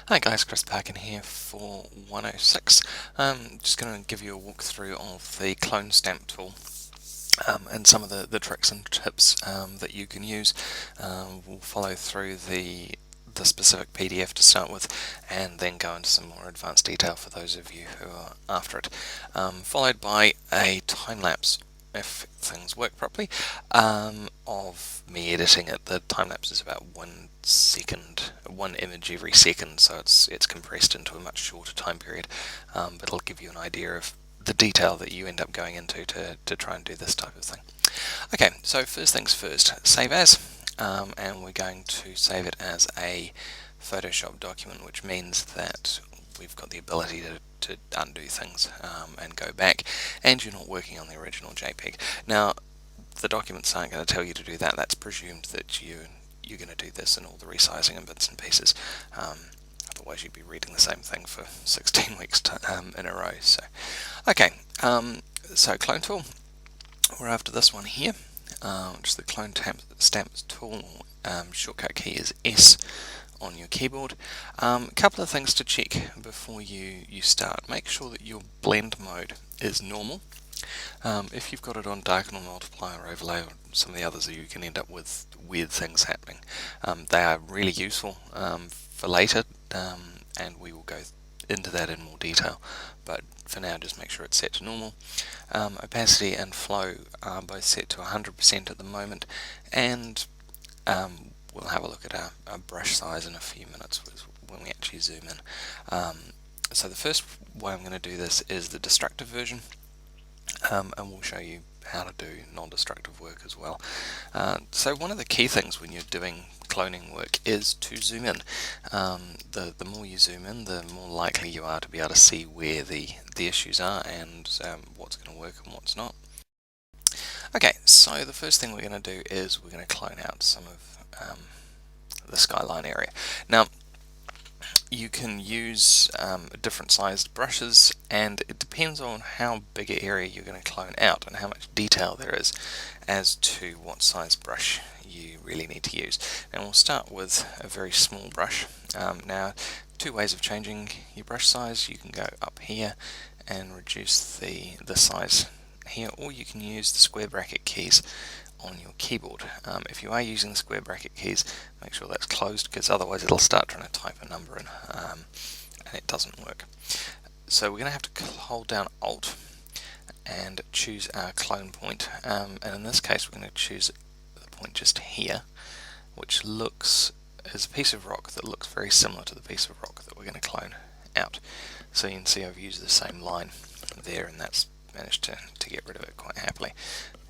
Hi guys, Chris Parkin here for 106. Just going to give you a walkthrough of the clone stamp tool and some of the tricks and tips that you can use. We'll follow through the specific PDF to start with, and then go into some more advanced detail for those of you who are after it, followed by a time-lapse, if things work properly, of me editing it. The time-lapse is about 1 second, one image every second, so it's compressed into a much shorter time period, but it'll give you an idea of the detail that you end up going into to try and do this type of thing. Okay, so first things first, save as, and we're going to save it as a Photoshop document, which means that we've got the ability to undo things and go back, and you're not working on the original JPEG. Now, the documents aren't going to tell you to do that. That's presumed that you're going to do this in all the resizing and bits and pieces. Otherwise, you'd be reading the same thing for 16 weeks in a row. So, okay, so clone tool. We're after this one here, which is the clone stamps tool. Shortcut key is S on your keyboard. A couple of things to check before you start. Make sure that your blend mode is normal. If you've got it on darken or multiply or overlay or some of the others, you can end up with weird things happening. They are really useful for later, and we will go into that in more detail, but for now just make sure it's set to normal. Opacity and flow are both set to 100% at the moment, and we'll have a look at our brush size in a few minutes when we actually zoom in. So the first way I'm going to do this is the destructive version, and we'll show you how to do non-destructive work as well. So one of the key things when you're doing cloning work is to zoom in. The more you zoom in, the more likely you are to be able to see where the issues are and what's going to work and what's not. Okay, so the first thing we're going to do is we're going to clone out some of the skyline area. Now, you can use different sized brushes, and it depends on how big an area you're going to clone out and how much detail there is as to what size brush you really need to use. And we'll start with a very small brush. Now, two ways of changing your brush size. You can go up here and reduce the size here, or you can use the square bracket keys on your keyboard. If you are using the square bracket keys, make sure that's closed, because otherwise it'll start trying to type a number in and it doesn't work. So we're going to have to hold down Alt and choose our clone point, and in this case we're going to choose the point just here, which is a piece of rock that looks very similar to the piece of rock that we're going to clone out. So you can see I've used the same line there, and that's managed to get rid of it quite happily.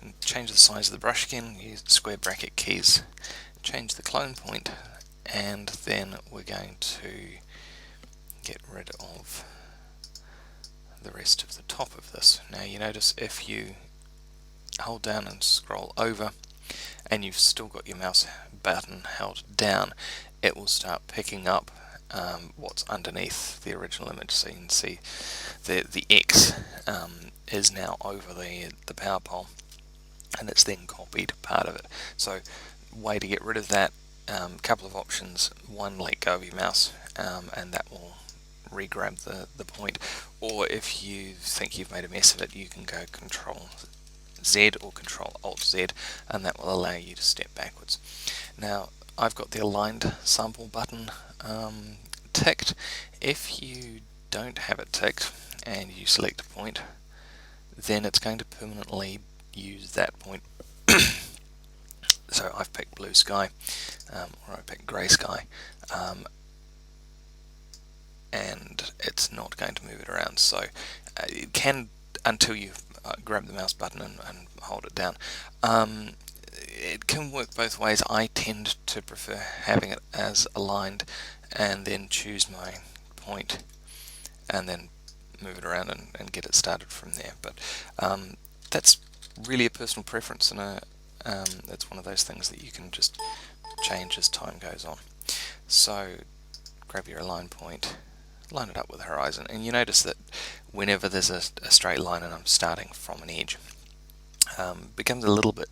And change the size of the brush again, use the square bracket keys, change the clone point, and then we're going to get rid of the rest of the top of this. Now you notice if you hold down and scroll over and you've still got your mouse button held down, it will start picking up what's underneath the original image. So you can see the X is now over the power pole, and it's then copied part of it. So way to get rid of that, couple of options. One, let go of your mouse, and that will re-grab the point, or if you think you've made a mess of it, you can go Control Z or Control Alt Z, and that will allow you to step backwards. Now I've got the aligned sample button ticked. If you don't have it ticked and you select a point, then it's going to permanently use that point. So I've picked blue sky, or I picked grey sky, and it's not going to move it around. So it can, until you grab the mouse button and hold it down. It can work both ways. I tend to prefer having it as aligned and then choose my point and then move it around and get it started from there. But that's really a personal preference, and that's one of those things that you can just change as time goes on. So grab your align point, line it up with the horizon, and you notice that whenever there's a straight line and I'm starting from an edge, becomes a little bit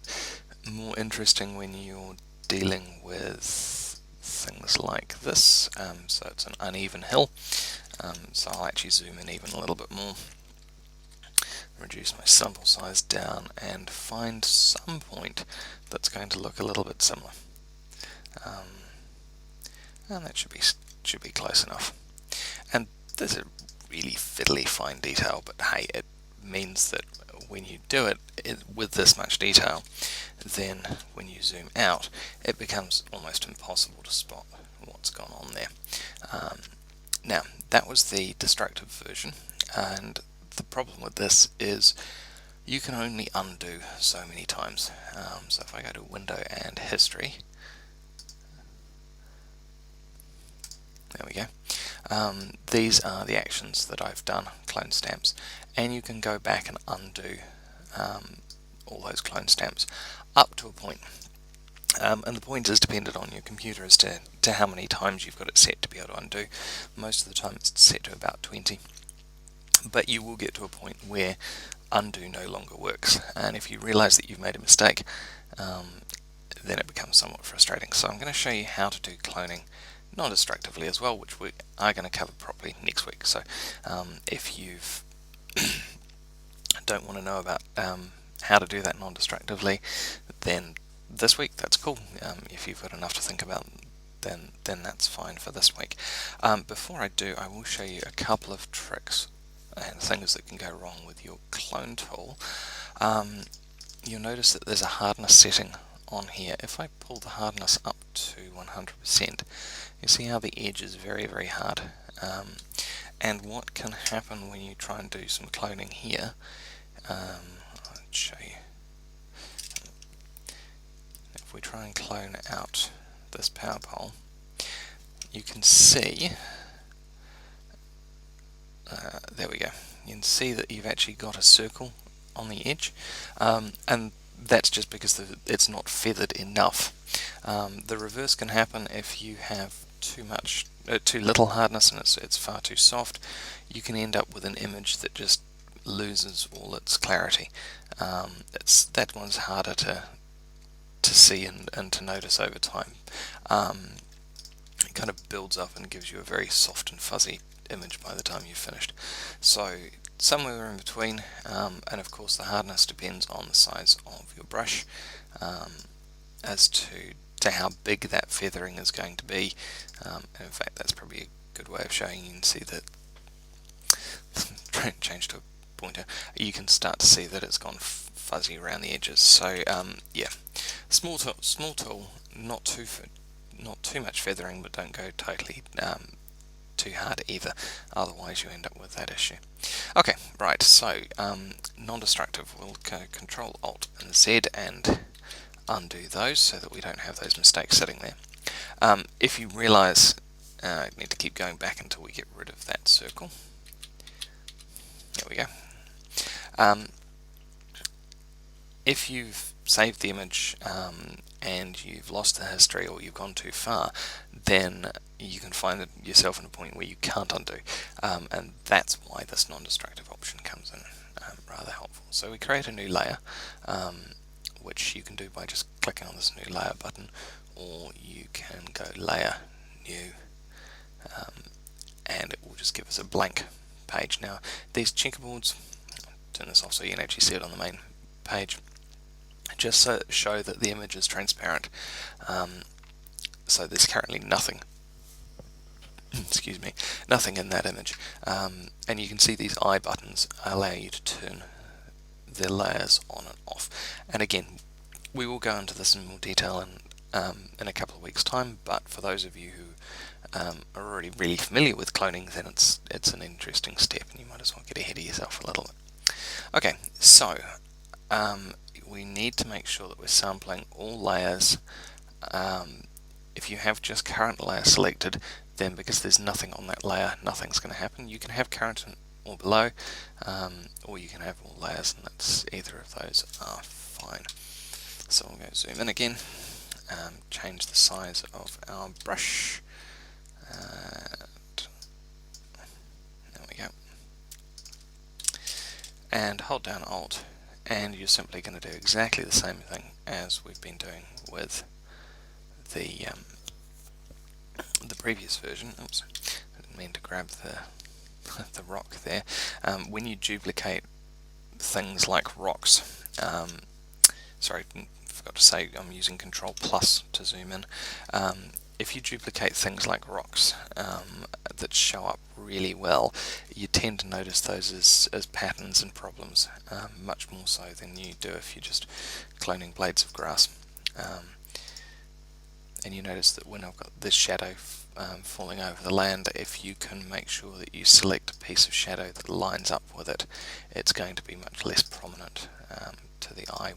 more interesting when you're dealing with things like this. So it's an uneven hill, so I'll actually zoom in even a little bit more, reduce my sample size down, and find some point that's going to look a little bit similar. And that should be close enough. And this is really fiddly fine detail, but hey, it means that when you do it with this much detail, then when you zoom out, it becomes almost impossible to spot what's gone on there. Now, that was the destructive version, and the problem with this is you can only undo so many times. So if I go to Window and History, there we go. These are the actions that I've done, clone stamps, and you can go back and undo all those clone stamps up to a point. And the point is dependent on your computer as to how many times you've got it set to be able to undo. Most of the time it's set to about 20. But you will get to a point where undo no longer works, and if you realize that you've made a mistake, then it becomes somewhat frustrating. So I'm going to show you how to do cloning non-destructively as well, which we are going to cover properly next week. So if you don't want to know about how to do that non-destructively, then this week that's cool. If you've got enough to think about, then that's fine for this week. Before I do, I will show you a couple of tricks and things that can go wrong with your clone tool. You'll notice that there's a hardness setting on here. If I pull the hardness up to 100%, you see how the edge is very, very hard. And what can happen when you try and do some cloning here, I'll show you. If we try and clone out this power pole, you can see, there we go, you can see that you've actually got a circle on the edge, and that's just because it's not feathered enough. The reverse can happen if you have too little hardness and it's far too soft. You can end up with an image that just loses all its clarity. That one's harder to see and to notice over time. It kind of builds up and gives you a very soft and fuzzy image by the time you've finished. So somewhere in between, and of course the hardness depends on the size of your brush as to how big that feathering is going to be. And in fact, that's probably a good way of showing. You can see that, change to a pointer, you can start to see that it's gone fuzzy around the edges. So yeah, small tool, not too much feathering, but don't go totally too hard either, otherwise you end up with that issue. Okay, right, so non-destructive, we'll go Control Alt and Z and undo those so that we don't have those mistakes sitting there. If you realize I need to keep going back until we get rid of that circle, there we go. If you've saved the image and you've lost the history or you've gone too far, then you can find yourself in a point where you can't undo, and that's why this non-destructive option comes in rather helpful. So we create a new layer, which you can do by just clicking on this new layer button, or you can go Layer, New, and it will just give us a blank page. Now these checkerboards, turn this off so you can actually see it on the main page, just so show that the image is transparent. So there's currently nothing excuse me, nothing in that image, and you can see these eye buttons allow you to turn the layers on and off. And again, we will go into this in more detail in a couple of weeks time, but for those of you who are already really familiar with cloning, then it's an interesting step and you might as well get ahead of yourself a little bit. Okay, so we need to make sure that we're sampling all layers. If you have just current layer selected, then because there's nothing on that layer, nothing's going to happen. You can have current or below, or you can have all layers, and that's either of those are fine. So we'll go zoom in again, change the size of our brush, there we go, and hold down Alt, and you're simply going to do exactly the same thing as we've been doing with the previous version, oops, I didn't mean to grab the the rock there. When you duplicate things like rocks, sorry, forgot to say I'm using Control Plus to zoom in. If you duplicate things like rocks that show up really well, you tend to notice those as patterns and problems, much more so than you do if you're just cloning blades of grass. And you notice that when I've got this shadow falling over the land, if you can make sure that you select a piece of shadow that lines up with it, it's going to be much less prominent to the eye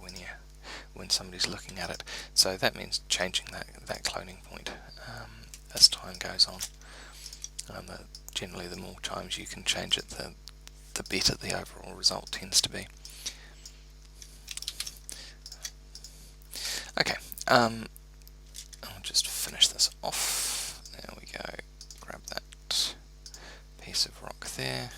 when somebody's looking at it. So that means changing that cloning point as time goes on. Generally, the more times you can change it, the better the overall result tends to be. Okay, I'll just finish this off. There we go. Grab that piece of rock there.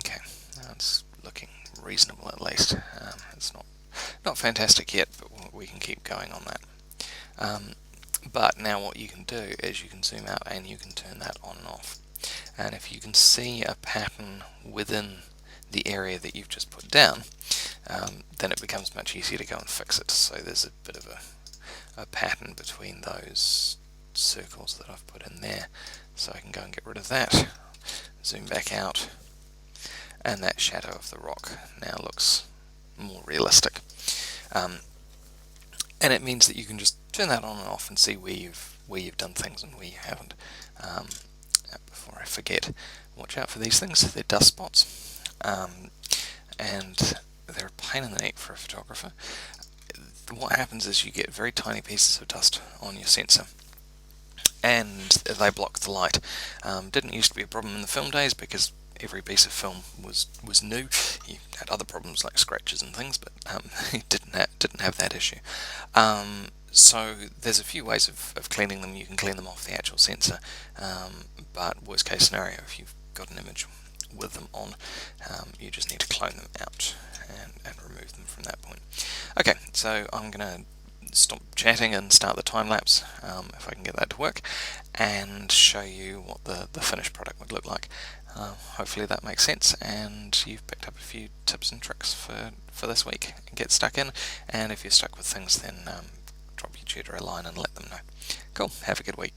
Okay, now it's looking reasonable at least. It's not fantastic yet, but we can keep going on that. But now what you can do is you can zoom out and you can turn that on and off. And if you can see a pattern within the area that you've just put down, then it becomes much easier to go and fix it. So there's a bit of a pattern between those circles that I've put in there. So I can go and get rid of that, zoom back out, and that shadow of the rock now looks more realistic. And it means that you can just turn that on and off and see where you've done things and where you haven't. Before I forget, watch out for these things. They're dust spots, and they're a pain in the neck for a photographer. What happens is you get very tiny pieces of dust on your sensor, and they block the light. Didn't used to be a problem in the film days because every piece of film was new. You had other problems like scratches and things, but you didn't have that issue. So there's a few ways of cleaning them. You can clean them off the actual sensor, but worst case scenario, if you've got an image with them on, you just need to clone them out and remove them from that point. Okay, so I'm going to stop chatting and start the time lapse, if I can get that to work, and show you what the finished product would look like. Hopefully that makes sense and you've picked up a few tips and tricks for this week. Get stuck in, and if you're stuck with things, then drop your tutor a line and let them know. Cool, have a good week.